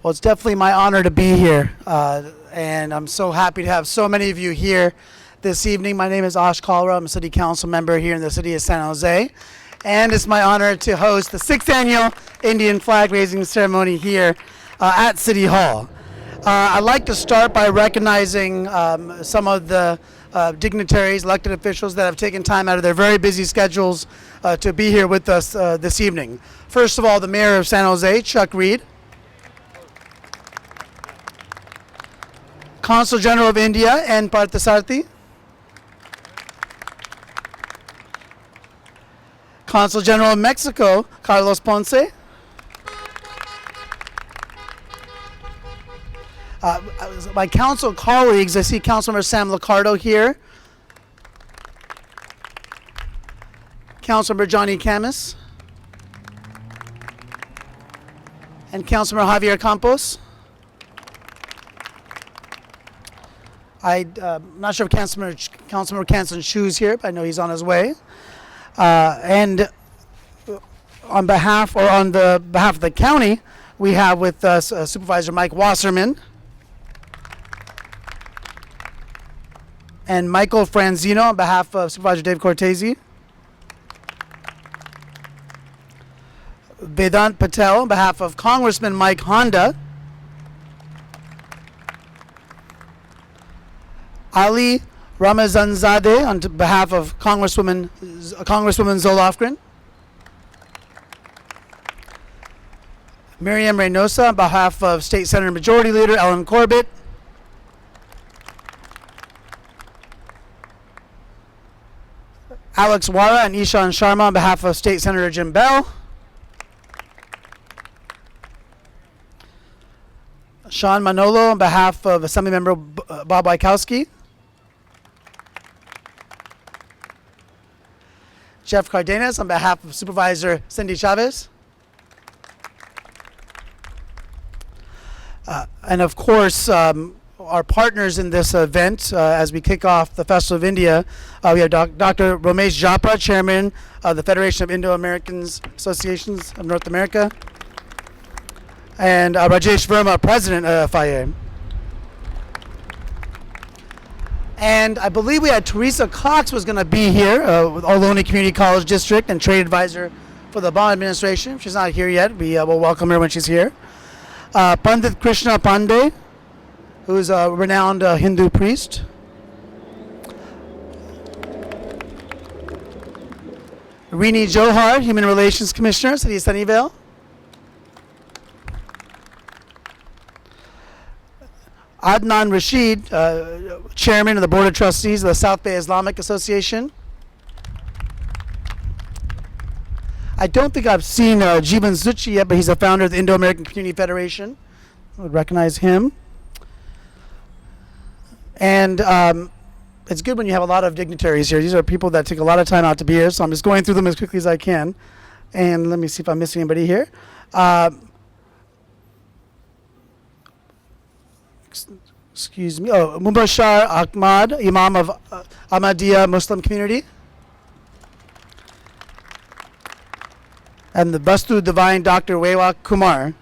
Well, it's definitely my honor to be here, and I'm so happy to have so many of you here this evening. My name is Ash Kalra. I'm a city council member here in the city of San Jose, and it's my honor to host the 6th annual Indian flag raising ceremony here at City Hall. I'd like to start by recognizing some of the dignitaries, elected officials that have taken time out of their very busy schedules to be here with us this evening. First of all, the Mayor of San Jose, Chuck Reed. Consul General of India, N. Parthasarathi. Consul General of Mexico, Carlos Ponce. My council colleagues, I see Councilmember Sam Liccardo here. Councilmember Johnny Camus. And Councilmember Javier Campos. I'm not sure if Councilmember Canson Shoe's here, but I know he's on his way. And on behalf of the county, we have with us Supervisor Mike Wasserman and Michael Franzino on behalf of Supervisor Dave Cortese. Vedant Patel on behalf of Congressman Mike Honda. Ali Ramazanzadeh on behalf of Congresswoman Zolofgren. Miriam Reynosa on behalf of State Senator Majority Leader Ellen Corbett. Alex Wara and Ishan Sharma on behalf of State Senator Jim Bell. Sean Manolo on behalf of Assemblymember Bob Wykowski. Jeff Cardenas on behalf of Supervisor Cindy Chavez. And of course, our partners in this event, as we kick off the Festival of India, we have Dr. Ramesh Japa, Chairman of the Federation of Indo-Americans Associations of North America, and Rajesh Verma, President of FIA. And I believe we had Teresa Cox was going to be here with Ohlone Community College District and Trade Advisor for the Obama administration. If she's not here yet, we will welcome her when she's here. Pandit Krishna Pandey, who is a renowned Hindu priest. Rini Johar, Human Relations Commissioner, City of Sunnyvale. Adnan Rashid, Chairman of the Board of Trustees of the South Bay Islamic Association. I don't think I've seen Jeevan Zuchi yet, but he's the founder of the Indo-American Community Federation. I would recognize him. And it's good when you have a lot of dignitaries here. These are people that take a lot of time out to be here, so I'm just going through them as quickly as I can. And let me see if I'm missing anybody here. Excuse me. Oh, Mubashar Ahmad, Imam of Ahmadiyya Muslim Community. And the Bastu Divine Dr. Wewa Kumar.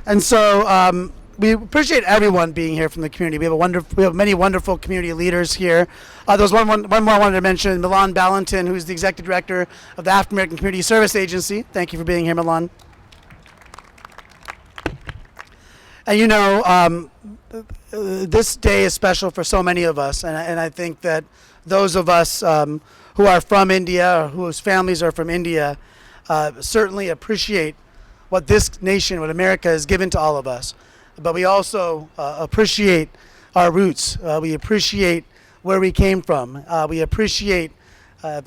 And so we appreciate everyone being here from the community. We have many wonderful community leaders here. There was one more I wanted to mention, Milan Ballantyne, who's the Executive Director of the African American Community Service Agency. Thank you for being here, Milan. And you know, this day is special for so many of us, and I think that those of us who are from India, or whose families are from India, certainly appreciate what this nation, what America has given to all of us. But we also appreciate our roots. We appreciate where we came from. We appreciate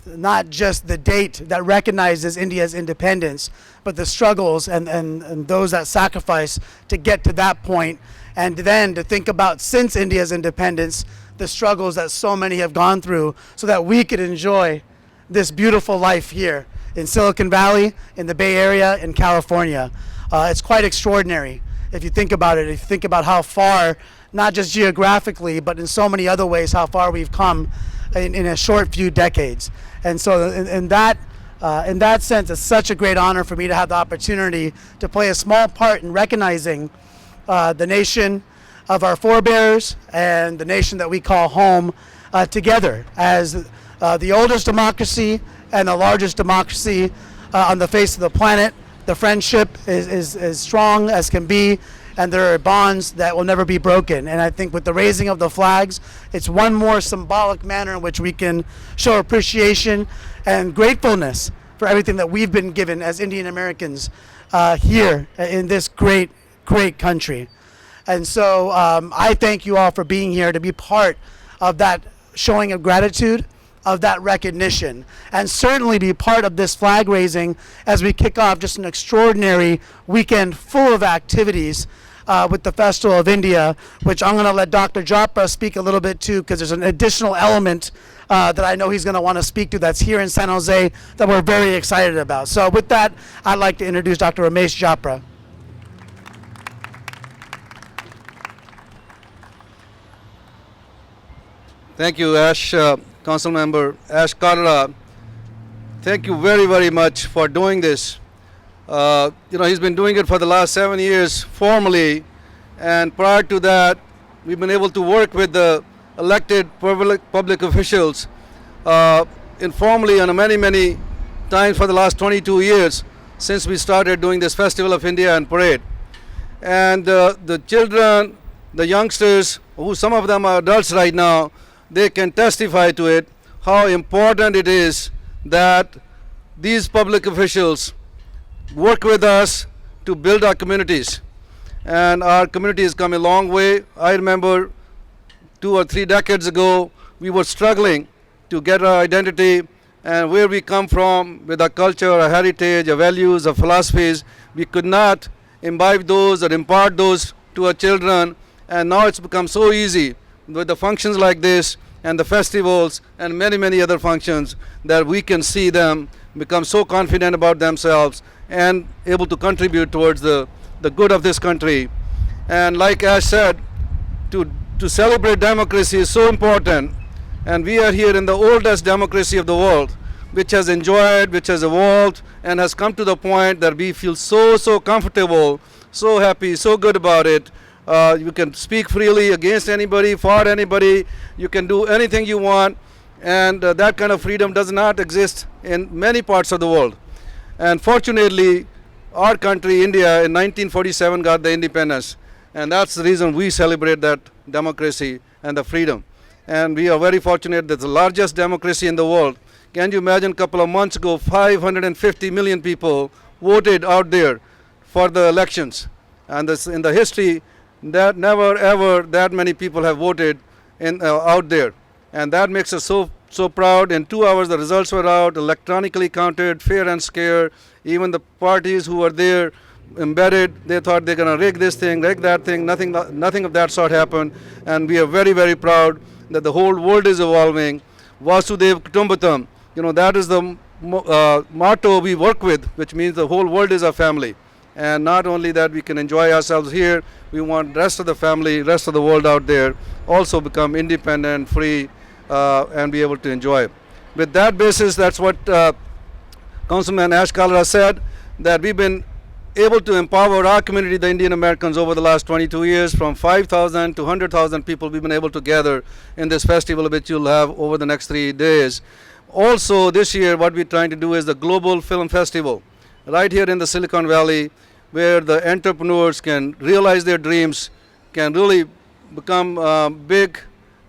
not just the date that recognizes India's independence, but the struggles and those that sacrifice to get to that point, and then to think about, since India's independence, the struggles that so many have gone through so that we could enjoy this beautiful life here in Silicon Valley, in the Bay Area, in California. It's quite extraordinary if you think about it, if you think about how far, not just geographically, but in so many other ways, how far we've come in a short few decades. And so in that In that sense, it's such a great honor for me to have the opportunity to play a small part in recognizing the nation of our forebears and the nation that we call home together as the oldest democracy and the largest democracy on the face of the planet. The friendship is as strong as can be, and there are bonds that will never be broken. And I think with the raising of the flags, it's one more symbolic manner in which we can show appreciation and gratefulness for everything that we've been given as Indian Americans here in this great, great country. And so I thank you all for being here to be part of that showing of gratitude, of that recognition, and certainly be part of this flag raising as we kick off just an extraordinary weekend full of activities with the Festival of India, which I'm going to let Dr. Jopra speak a little bit to, because there's an additional element that I know he's going to want to speak to that's here in San Jose that we're very excited about. So with that, I'd like to introduce Dr. Ramesh Jopra. Thank you, Ash, Council Member Ash Carrera. Thank you very, very much for doing this. He's been doing it for the last 7 years formally, and prior to that, we've been able to work with the elected public officials informally on many, many times for the last 22 years since we started doing this Festival of India and Parade. And the children, the youngsters, who some of them are adults right now, they can testify to it, how important it is that these public officials work with us to build our communities. And our community has come a long way. I remember 2 or 3 decades ago, we were struggling to get our identity and where we come from with our culture, our heritage, our values, our philosophies. We could not imbibe those or impart those to our children, and now it's become so easy with the functions like this and the festivals and many, many other functions that we can see them become so confident about themselves and able to contribute towards the good of this country. And like Ash said, to celebrate democracy is so important, and we are here in the oldest democracy of the world, which has enjoyed, which has evolved, and has come to the point that we feel so comfortable, so happy, so good about it. You can speak freely against anybody, for anybody. You can do anything you want, and that kind of freedom does not exist in many parts of the world. And fortunately, our country, India, in 1947 got the independence, and that's the reason we celebrate that democracy and the freedom. And we are very fortunate that the largest democracy in the world. Can you imagine, a couple of months ago, 550 million people voted out there for the elections, and this, in the history, that never ever that many people have voted out there, and that makes us so proud. In 2 hours the results were out, electronically counted, fair and square. Even the parties who were there embedded, they thought they're going to rig this thing, rig that thing. Nothing of that sort happened, and we are very, very proud that the whole world is evolving. Vasudev Kutumbatam, that is the motto we work with, which means the whole world is our family. And not only that, we can enjoy ourselves here, we want the rest of the family, rest of the world out there also become independent, free, and be able to enjoy. With that basis, that's what Councilman Ash Kalra said, that we've been able to empower our community, the Indian Americans, over the last 22 years. From 5,000 to 100,000 people we've been able to gather in this festival, which you'll have over the next 3 days. Also, this year, what we're trying to do is the Global Film Festival, right here in the Silicon Valley, where the entrepreneurs can realize their dreams, can really become big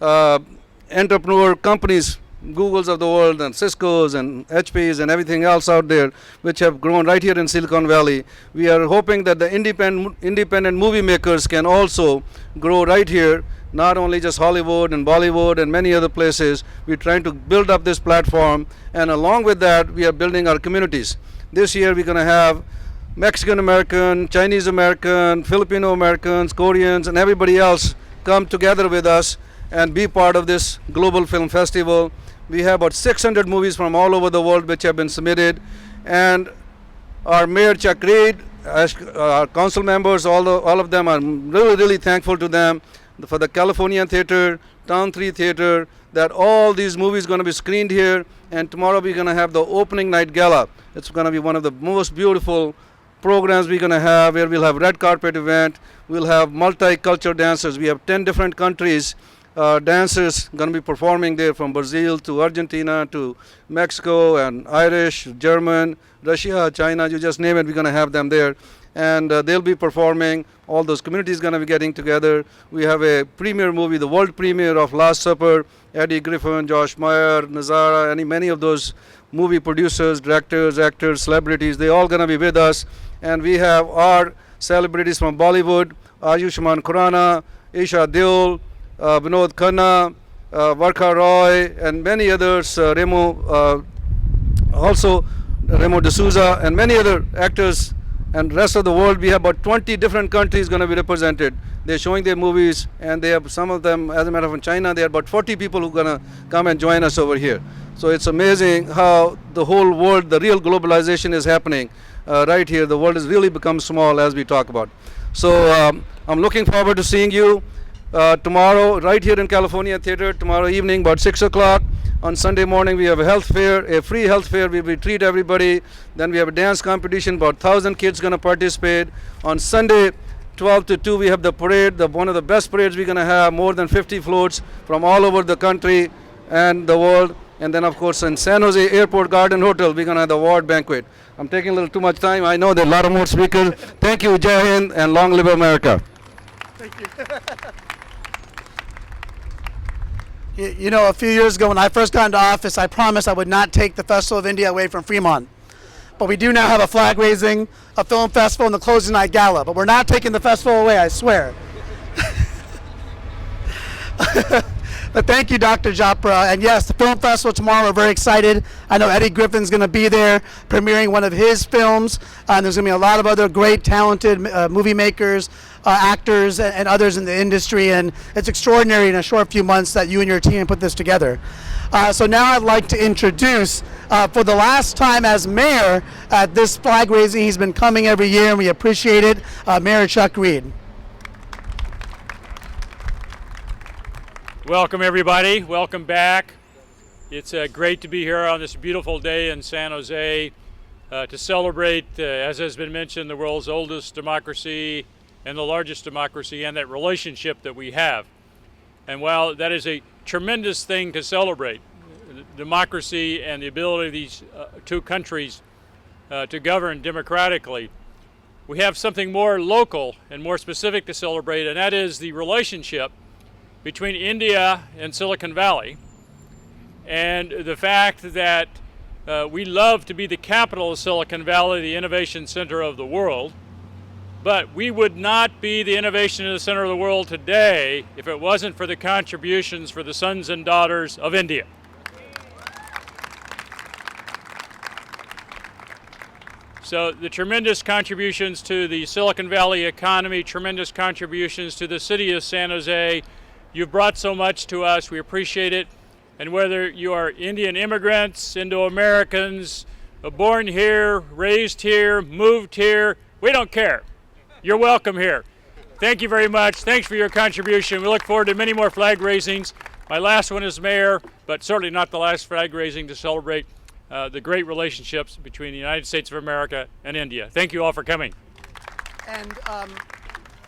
entrepreneur companies, Googles of the world and Cisco's and HP's and everything else out there, which have grown right here in Silicon Valley. We are hoping that the independent movie makers can also grow right here, not only just Hollywood and Bollywood and many other places. We're trying to build up this platform, and along with that, we are building our communities. This year we're going to have Mexican American, Chinese American, Filipino Americans, Koreans, and everybody else come together with us and be part of this Global Film Festival. We have about 600 movies from all over the world which have been submitted, and our Mayor Chuck Reed, our council members, all of them, are really thankful to them for the Californian Theater, Town 3 Theater, that all these movies going to be screened here, and tomorrow we're going to have the opening night gala. It's going to be one of the most beautiful programs we're going to have, where we'll have red carpet event. We'll have multicultural dancers. We have 10 different countries dancers going to be performing there, from Brazil to Argentina to Mexico and Irish, German, Russia, China, you just name it, we're going to have them there. And they'll be performing. All those communities going to be getting together. We have a premiere movie, the world premiere of Last Supper. Eddie Griffin, Josh Meyer, Nazara, many of those movie producers, directors, actors, celebrities, they all going to be with us. And we have our celebrities from Bollywood, Ayushman Khurrana, Isha Deol, Vinod Khanna, Varkha Roy, and many others, Remo D'Souza, and many other actors, and rest of the world. We have about 20 different countries going to be represented. They're showing their movies, and they have some of them, as a matter of fact, in China, there are about 40 people who are going to come and join us over here. So it's amazing how the whole world, the real globalization is happening right here. The world has really become small, as we talk about. So I'm looking forward to seeing you tomorrow right here in California Theater, tomorrow evening about 6 o'clock. On Sunday morning we have a health fair, a free health fair. We treat everybody. Then we have a dance competition, about 1,000 kids going to participate. On Sunday 12 to 2 we have the parade, one of the best parades we're going to have, more than 50 floats from all over the country and the world. And then of course in San Jose Airport Garden Hotel we're going to have the award banquet. I'm taking a little too much time. I know there are a lot of more speakers. Thank you, Jai Hind, and long live America. Thank you. You know, a few years ago when I first got into office, I promised I would not take the Festival of India away from Fremont. But we do now have a flag raising, a film festival, and the closing night gala. But we're not taking the festival away, I swear. But thank you, Dr. Japra. And yes, the film festival tomorrow, we're very excited. I know Eddie Griffin's going to be there premiering one of his films. And there's going to be a lot of other great, talented movie makers, actors, and others in the industry. And it's extraordinary in a short few months that you and your team put this together. So now I'd like to introduce, for the last time as mayor at this flag raising, he's been coming every year and we appreciate it, Mayor Chuck Reed. Welcome everybody, welcome back. It's great to be here on this beautiful day in San Jose to celebrate, as has been mentioned, the world's oldest democracy and the largest democracy, and that relationship that we have. And while that is a tremendous thing to celebrate, democracy and the ability of these two countries to govern democratically, we have something more local and more specific to celebrate, and that is the relationship between India and Silicon Valley, and the fact that we love to be the capital of Silicon Valley, the innovation center of the world, but we would not be the innovation center of the world today if it wasn't for the contributions for the sons and daughters of India. So the tremendous contributions to the Silicon Valley economy, tremendous contributions to the city of San Jose. You've brought so much to us, we appreciate it. And whether you are Indian immigrants, Indo-Americans, born here, raised here, moved here, we don't care. You're welcome here. Thank you very much. Thanks for your contribution. We look forward to many more flag raisings. My last one as mayor, but certainly not the last flag raising to celebrate the great relationships between the United States of America and India. Thank you all for coming. And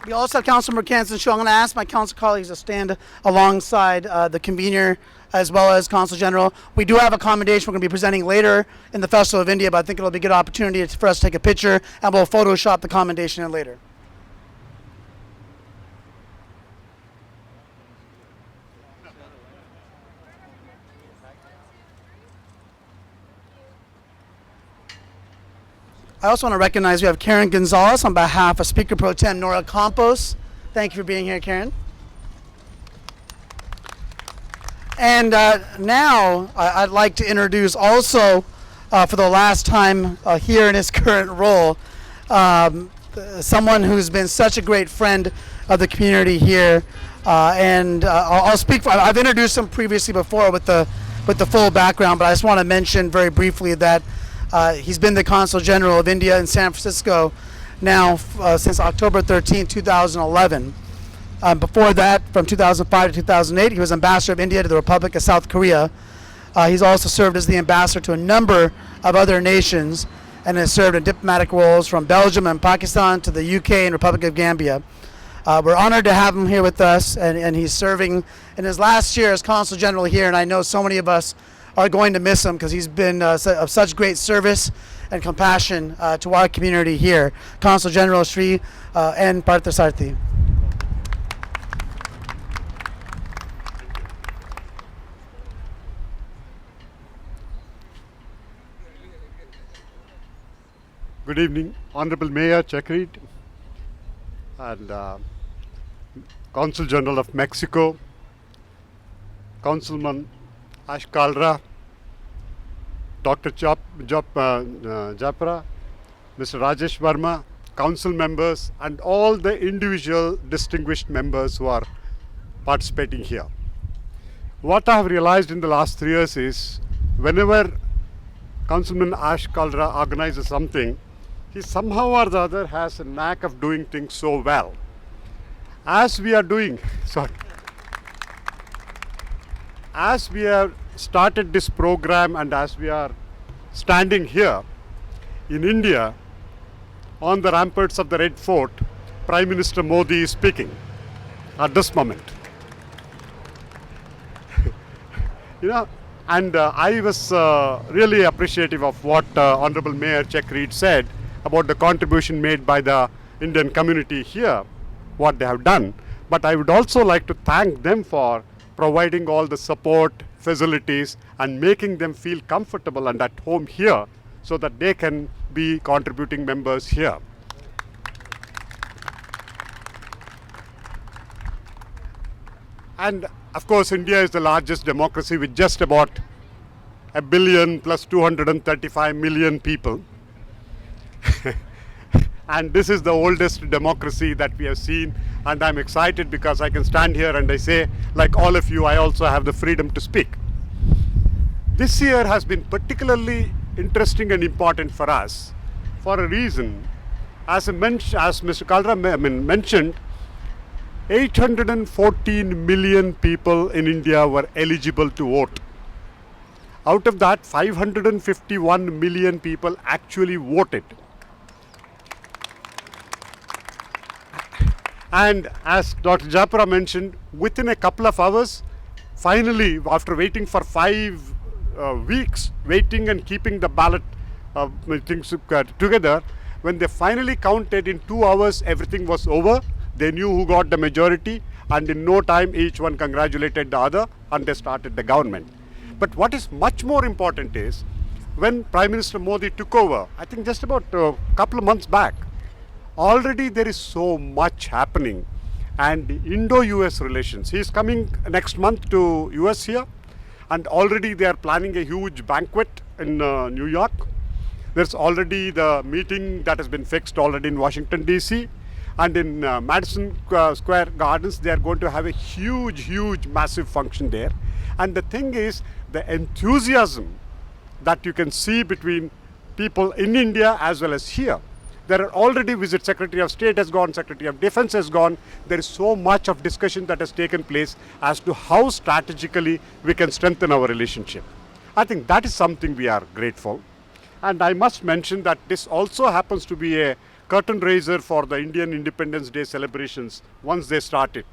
we also have Councilmember Kansan Show. I'm going to ask my council colleagues to stand alongside the convener as well as Consul General. We do have a commendation we're going to be presenting later in the Festival of India, but I think it'll be a good opportunity for us to take a picture, and we'll Photoshop the commendation in later. I also want to recognize we have Karen Gonzalez on behalf of Speaker Pro Tem Nora Campos. Thank you for being here, Karen. And now I'd like to introduce also, for the last time here in his current role, someone who's been such a great friend of the community here. I'll speak for, I've introduced him previously before with the full background, but I just want to mention very briefly that he's been the Consul General of India in San Francisco now since October 13, 2011. Before that, from 2005 to 2008, he was Ambassador of India to the Republic of South Korea. He's also served as the ambassador to a number of other nations and has served in diplomatic roles from Belgium and Pakistan to the UK and Republic of Gambia. We're honored to have him here with us, and he's serving in his last year as Consul General here, and I know so many of us are going to miss him because he's been of such great service and compassion to our community here. Consul General Sri N. Parthasarthi. Good evening, Honorable Mayor Chakrit and Consul General of Mexico, Councilman Ashkalra, Dr. Japra, Mr. Rajesh Verma, council members and all the individual distinguished members who are participating here. What I have realized in the last 3 years is whenever Councilman Ashkalra organizes something, he somehow or the other has a knack of doing things so well. As we are doing, as we have started this program and as we are standing here in India on the ramparts of the Red Fort, Prime Minister Modi is speaking at this moment. And I was really appreciative of what Honorable Mayor Chakrit said about the contribution made by the Indian community here, what they have done. But I would also like to thank them for providing all the support, facilities and making them feel comfortable and at home here so that they can be contributing members here. And of course, India is the largest democracy with just about 1 billion plus 235 million people. And this is the oldest democracy that we have seen, and I'm excited because I can stand here and I say, like all of you, I also have the freedom to speak. This year has been particularly interesting and important for us for a reason. As Mr. Kalra mentioned, 814 million people in India were eligible to vote. Out of that, 551 million people actually voted. And as Dr. Japra mentioned, within a couple of hours, finally, after waiting for 5 weeks, waiting and keeping the ballot things together, when they finally counted in 2 hours, everything was over. They knew who got the majority, and in no time, each one congratulated the other, and they started the government. But what is much more important is, when Prime Minister Modi took over, I think just about a couple of months back, already there is so much happening, and Indo-US relations. He is coming next month to US here, and already they are planning a huge banquet in New York. There's already the meeting that has been fixed already in Washington DC, and in Madison Square Gardens they are going to have a huge massive function there. And the thing is, the enthusiasm that you can see between people in India as well as here. There are already visits. Secretary of State has gone, Secretary of Defense has gone. There is so much of discussion that has taken place as to how strategically we can strengthen our relationship. I think that is something we are grateful. And I must mention that this also happens to be a curtain raiser for the Indian Independence Day celebrations once they started.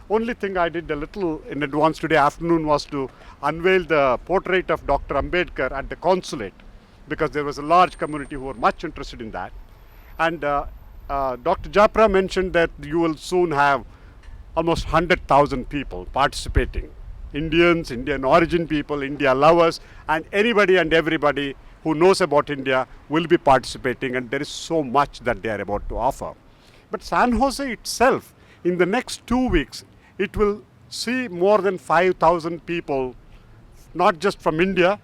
Only thing I did a little in advance today afternoon was to unveil the portrait of Dr. Ambedkar at the consulate, because there was a large community who were much interested in that. And Dr. Japra mentioned that you will soon have almost 100,000 people participating. Indians, Indian origin people, India lovers, and anybody and everybody who knows about India will be participating, and there is so much that they are about to offer. But San Jose itself, in the next 2 weeks, it will see more than 5,000 people, not just from India,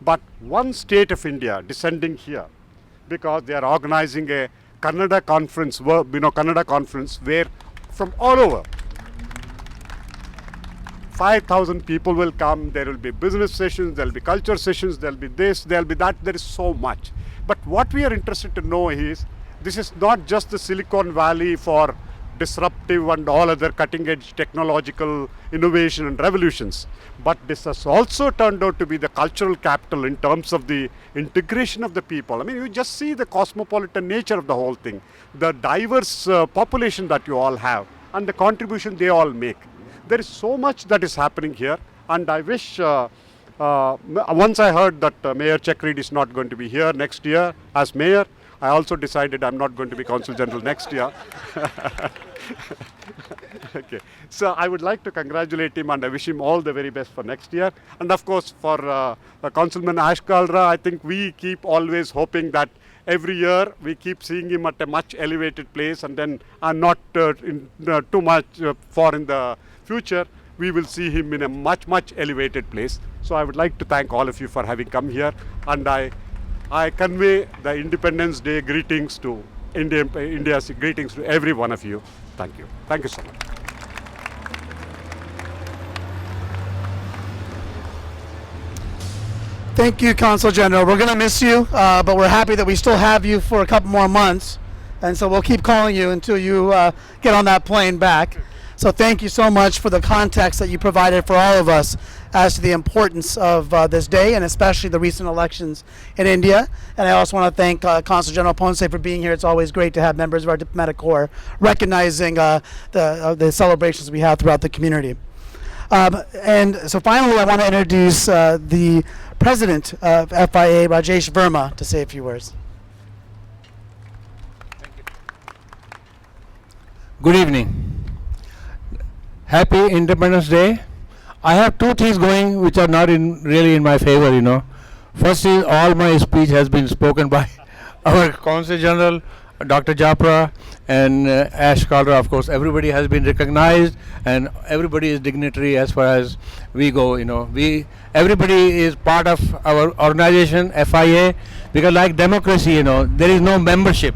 but one state of India descending here, because they are organizing a Kannada conference, Kannada conference, where from all over, 5,000 people will come. There will be business sessions, there will be culture sessions, there will be this, there will be that. There is so much. But what we are interested to know is, this is not just the Silicon Valley for disruptive and all other cutting edge technological innovation and revolutions. But this has also turned out to be the cultural capital in terms of the integration of the people. I mean, you just see the cosmopolitan nature of the whole thing, the diverse population that you all have, and the contribution they all make. There is so much that is happening here, and I wish once I heard that Mayor Chakrid is not going to be here next year as mayor, I also decided I'm not going to be Consul General next year. Okay. So I would like to congratulate him and I wish him all the very best for next year. And of course for Councilman Ash Kalra, I think we keep always hoping that every year we keep seeing him at a much elevated place, and then not too much far in the future, we will see him in a much elevated place. So I would like to thank all of you for having come here, and I convey the Independence Day greetings to India's greetings to every one of you. Thank you. Thank you so much. Thank you, Consul General. We're going to miss you, but we're happy that we still have you for a couple more months. And so we'll keep calling you until you get on that plane back. So thank you so much for the context that you provided for all of us as to the importance of this day, and especially the recent elections in India. And I also want to thank Consul General Ponce for being here. It's always great to have members of our diplomatic corps recognizing the celebrations we have throughout the community. And so finally, I want to introduce the President of FIA, Rajesh Verma, to say a few words. Good evening. Happy Independence Day. I have two things going which are not really in my favor, you know. First is all my speech has been spoken by our Consul General, Dr. Japra, and Ash Kalra. Of course, everybody has been recognized, and everybody is dignitary as far as we go. You know, everybody is part of our organization, FIA, because like democracy, you know, there is no membership.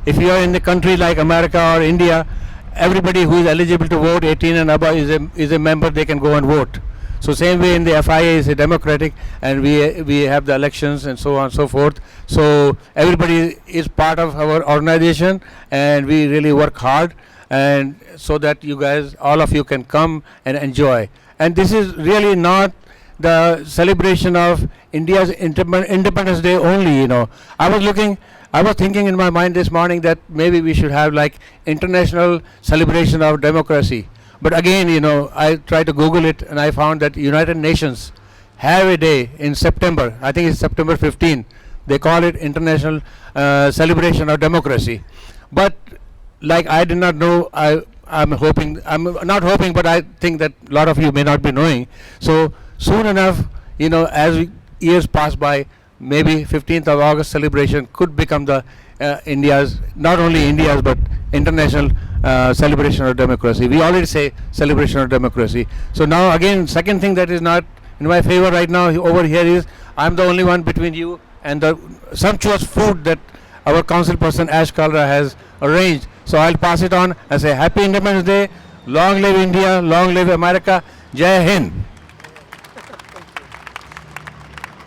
If you are in a country like America or India, everybody who is eligible to vote, 18 and above, is a member. They can go and vote. So same way in the FIA is a democratic, and we have the elections and so on and so forth. So everybody is part of our organization, and we really work hard, and so that you guys, all of you, can come and enjoy. And this is really not the celebration of India's Independence Day only. You know, I was thinking in my mind this morning that maybe we should have like international celebration of democracy. But again, you know, I tried to Google it, and I found that United Nations have a day in September. I think it's September 15. They call it International Celebration of Democracy. But like I did not know, I'm not hoping, but I think that a lot of you may not be knowing. So soon enough, you know, as years pass by, maybe 15th of August celebration could become the India's, not only India's, but international celebration of democracy. We already say celebration of democracy. So now again, second thing that is not in my favor right now over here is I'm the only one between you and the sumptuous food that our council person Ash Kalra has arranged. So I'll pass it on and say Happy Independence Day, long live India, long live America, Jai Hind.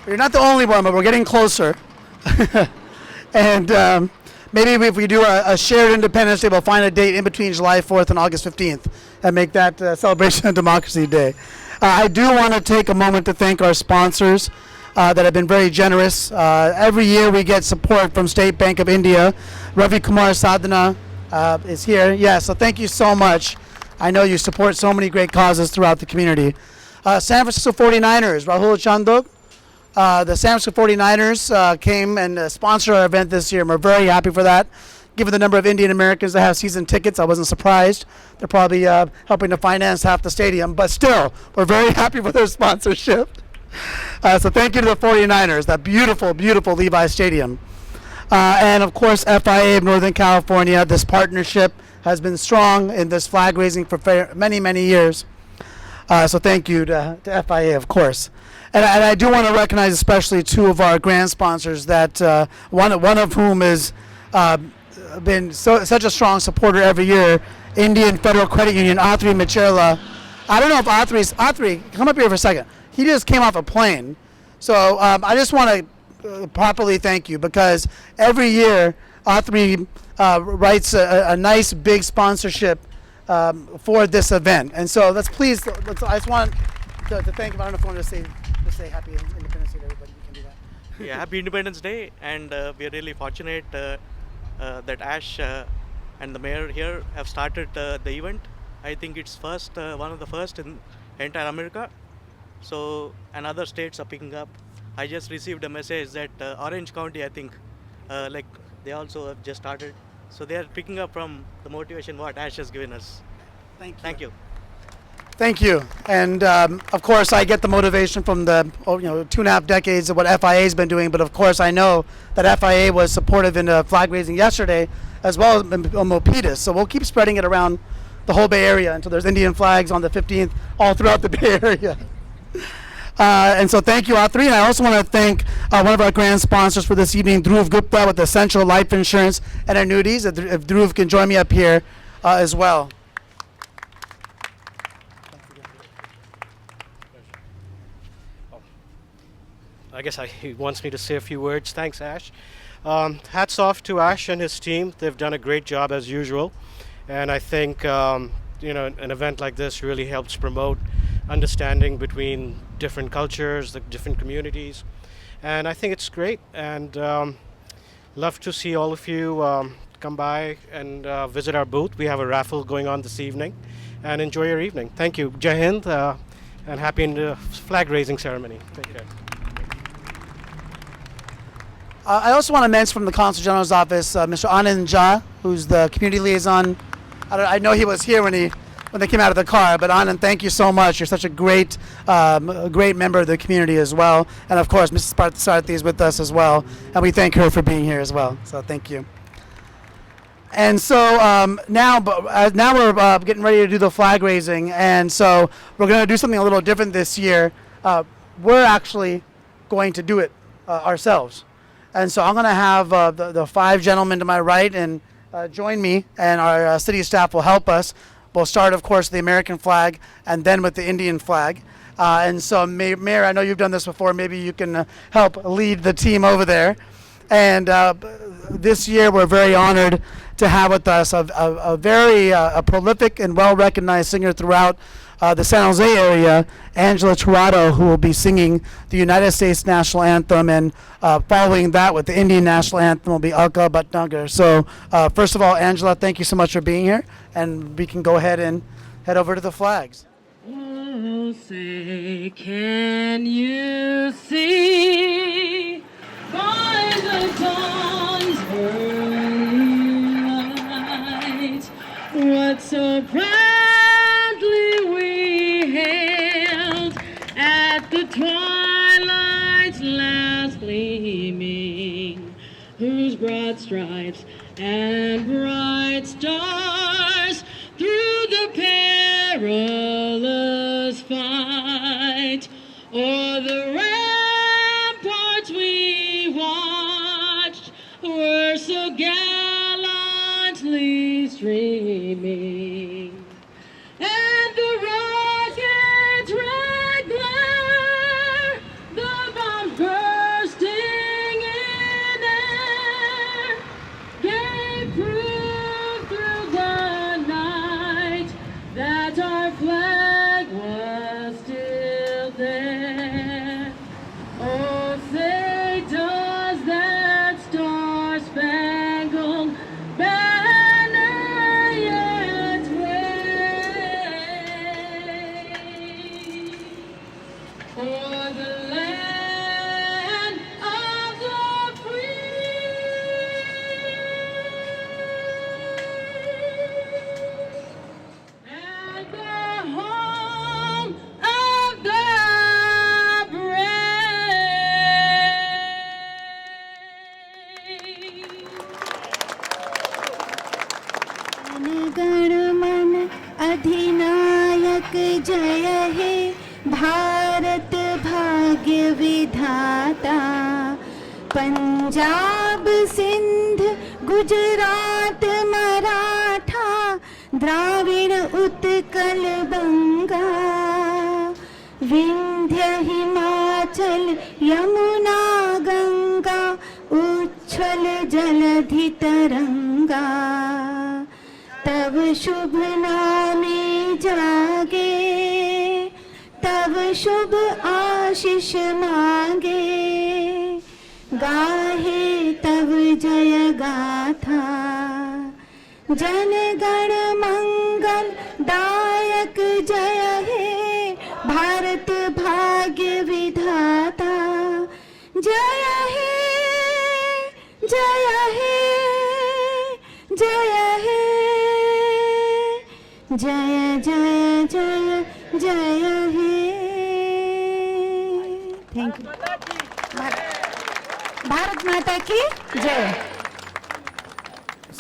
You're not the only one, but we're getting closer. And maybe if we do a shared Independence Day, we'll find a date in between July 4th and August 15th and make that Celebration of Democracy Day. I do want to take a moment to thank our sponsors that have been very generous. Every year we get support from State Bank of India. Ravi Kumar Sadhana is here. Yeah, so thank you so much. I know you support so many great causes throughout the community. San Francisco 49ers, Rahul Chandok. The San Francisco 49ers came and sponsored our event this year, and we're very happy for that. Given the number of Indian Americans that have season tickets, I wasn't surprised. They're probably helping to finance half the stadium, but still, we're very happy with their sponsorship. So thank you to the 49ers, that beautiful, beautiful Levi Stadium. And of course, FIA of Northern California. This partnership has been strong in this flag raising for many, many years. So thank you to FIA, of course. And I do want to recognize especially two of our grand sponsors that one of whom has been such a strong supporter every year, Indian Federal Credit Union, Athri Micherla. I don't know if Athri, come up here for a second. He just came off a plane. So I just want to properly thank you, because every year Autry writes a nice big sponsorship for this event. And so I just want to thank him. I don't know if I want to say Happy Independence Day to everybody. You can do that. Yeah, happy Independence Day, and we are really fortunate that Ash and the mayor here have started the event. I think it's one of the first in entire America. So, and other states are picking up. I just received a message that Orange County, I think, like they also have just started. So they are picking up from the motivation what Ash has given us. Thank you. Thank you. Thank you. And of course, I get the motivation from the 2.5 decades of what FIA has been doing. But of course, I know that FIA was supportive in flag raising yesterday, as well as Milpitas. So we'll keep spreading it around the whole Bay Area until there's Indian flags on the 15th all throughout the Bay Area. And so thank you, Autry. And I also want to thank one of our grand sponsors for this evening, Dhruv Gupta with Essential Life Insurance and Annuities. If Dhruv can join me up here as well. I guess he wants me to say a few words. Thanks, Ash. Hats off to Ash and his team. They've done a great job as usual. And I think, an event like this really helps promote understanding between different cultures, the different communities. And I think it's great. And love to see all of you come by and visit our booth. We have a raffle going on this evening. And enjoy your evening. Thank you. Jai Hind, and happy flag raising ceremony. Take care. I also want to mention from the Consul General's office, Mr. Anand Jha, who's the community liaison. I know he was here when they came out of the car, but Anand, thank you so much. You're such a great member of the community as well. And of course, Mrs. Parthasarathy is with us as well, and we thank her for being here as well. So thank you. And so now we're getting ready to do the flag raising, and so we're going to do something a little different this year. We're actually going to do it ourselves. And so I'm going to have the 5 gentlemen to my right and join me, and our city staff will help us. We'll start, of course, with the American flag and then with the Indian flag. And so, Mayor, I know you've done this before. Maybe you can help lead the team over there. And this year, we're very honored to have with us a very prolific and well-recognized singer throughout the San Jose area, Angela Tirado, who will be singing the United States National Anthem, and following that with the Indian National Anthem will be Alka Bhatnagar. So first of all, Angela, thank you so much for being here, and we can go ahead and head over to the flags. Oh, say, can you see by the dawn's early light what so proudly we hailed at the twilight's last gleaming, whose broad stripes and bright stars through the perilous fight o'er the ramparts we watched were so gallantly streaming, and the rocket's red glare, the bombs bursting in air, gave proof through the night that our flag was still there. Oh, say does that star-spangled banner yet wave for the land of the free and the home of the brave. गण मन अधिनायक जय हे भारत भाग्य विधाता पंजाब सिंध गुजरात मराठा द्राविड़ उत्कल बंगा विंध्य हिमाचल यमुना गंगा उच्छ उच्छल जलधि तरंगा तब शुभ नामे जागे तब शुभ आशीष मांगे गाहे तब जय गाथा जन गण मंगल दायक जय हे भारत भाग्य विधाता जय हे जय हे जय हे जय जय जय जय हे थैंक यू भारत माता की जय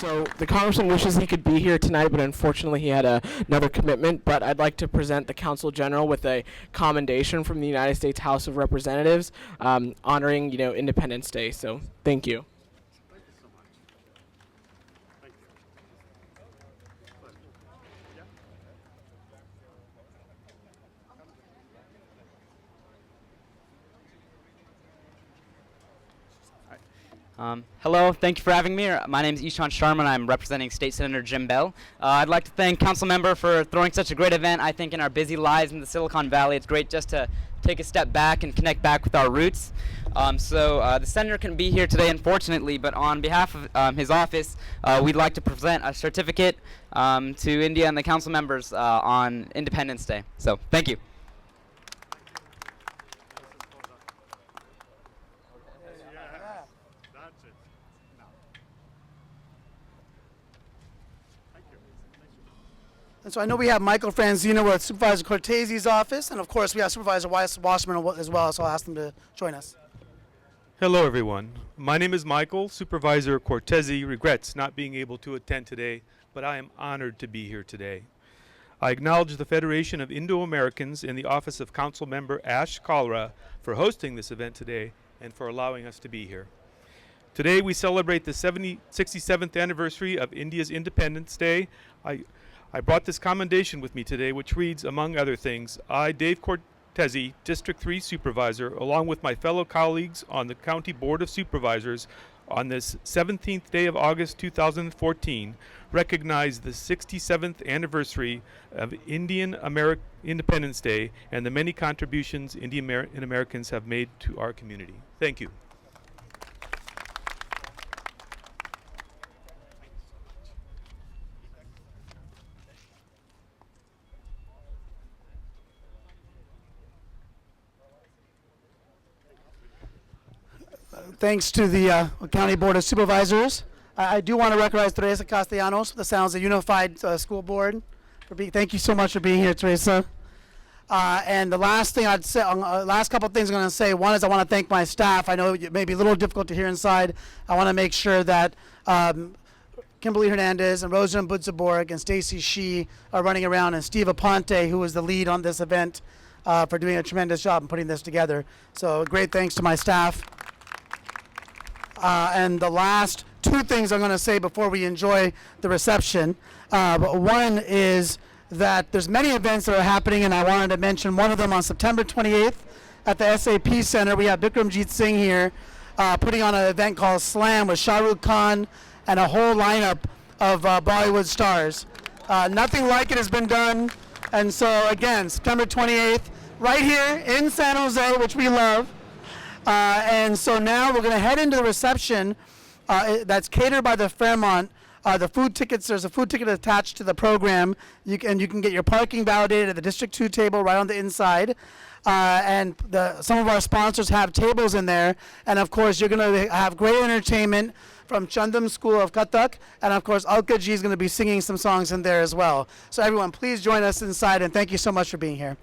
So the congressman wishes he could be here tonight, but unfortunately he had another commitment. But I'd like to present the Consul General with a commendation from the United States House of Representatives, honoring Independence Day. So thank you. Hello, thank you for having me. My name is Ishan Sharma and I'm representing State Senator Jim Bell. I'd like to thank Council Member for throwing such a great event. I think in our busy lives in the Silicon Valley, it's great just to take a step back and connect back with our roots. The Senator couldn't be here today, unfortunately, but on behalf of his office, we'd like to present a certificate to India and the Council members on Independence Day. So, thank you. And so I know we have Michael Franzino with Supervisor Cortese's office, and of course we have Supervisor Wasserman as well, so I'll ask them to join us. Hello everyone. My name is Michael. Supervisor Cortese regrets not being able to attend today, but I am honored to be here today. I acknowledge the Federation of Indo-Americans and the Office of Council Member Ash Kalra for hosting this event today and for allowing us to be here. Today we celebrate the 67th anniversary of India's Independence Day. I brought this commendation with me today, which reads, among other things, I, Dave Cortese, District 3 Supervisor, along with my fellow colleagues on the County Board of Supervisors, on this 17th day of August 2014, recognize the 67th anniversary of Indian Independence Day and the many contributions Indian Americans have made to our community. Thank you. Thanks to the County Board of Supervisors. I do want to recognize Teresa Castellanos, the San Jose Unified School Board. Thank you so much for being here, Teresa. And the last thing I'd say, last couple of things I'm going to say. One is I want to thank my staff. I know it may be a little difficult to hear inside. I want to make sure that Kimberly Hernandez and Rosa Budzaborg and Stacy Shee are running around, and Steve Aponte, who was the lead on this event, for doing a tremendous job in putting this together. So great thanks to my staff. And the last two things I'm going to say before we enjoy the reception. One is that there's many events that are happening, and I wanted to mention one of them on September 28th at the SAP Center. We have Bikramjit Singh here putting on an event called Slam with Shah Rukh Khan and a whole lineup of Bollywood stars. Nothing like it has been done. And so, again, September 28th, right here in San Jose, which we love. And so now we're going to head into the reception that's catered by the Fairmont. The food tickets, there's a food ticket attached to the program. You can get your parking validated at the District 2 table right on the inside. And some of our sponsors have tables in there. And of course, you're going to have great entertainment from Chandam School of Kathak. And of course, Alka Ji is going to be singing some songs in there as well. So everyone, please join us inside, and thank you so much for being here.